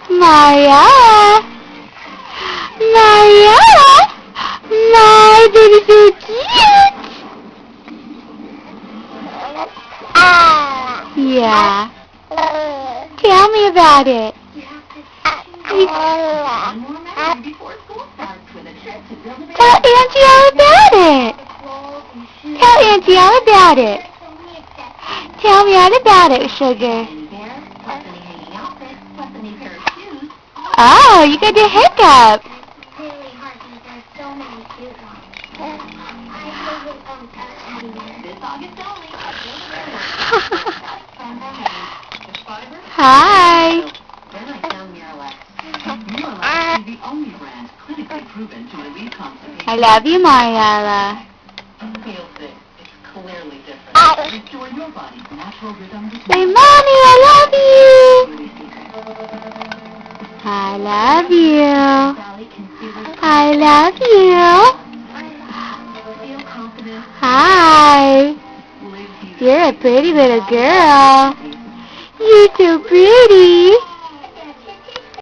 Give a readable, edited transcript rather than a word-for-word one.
Mariella, Mariella, my baby so cute. Yeah. Tell me about it. Tell Auntie all about it. Tell Auntie all about it. Tell me all about it, sugar. Oh, you got the hiccups. Hi. Then I found Mariella. Mariella is the only brand clinically proven to relieve constipation. I love you, Mariella. Feel sick. It's clearly different. Restore your body's natural rhythm. Say, Mommy, I love you. I love you. I love you. Hi. You're a pretty little girl. You're so pretty.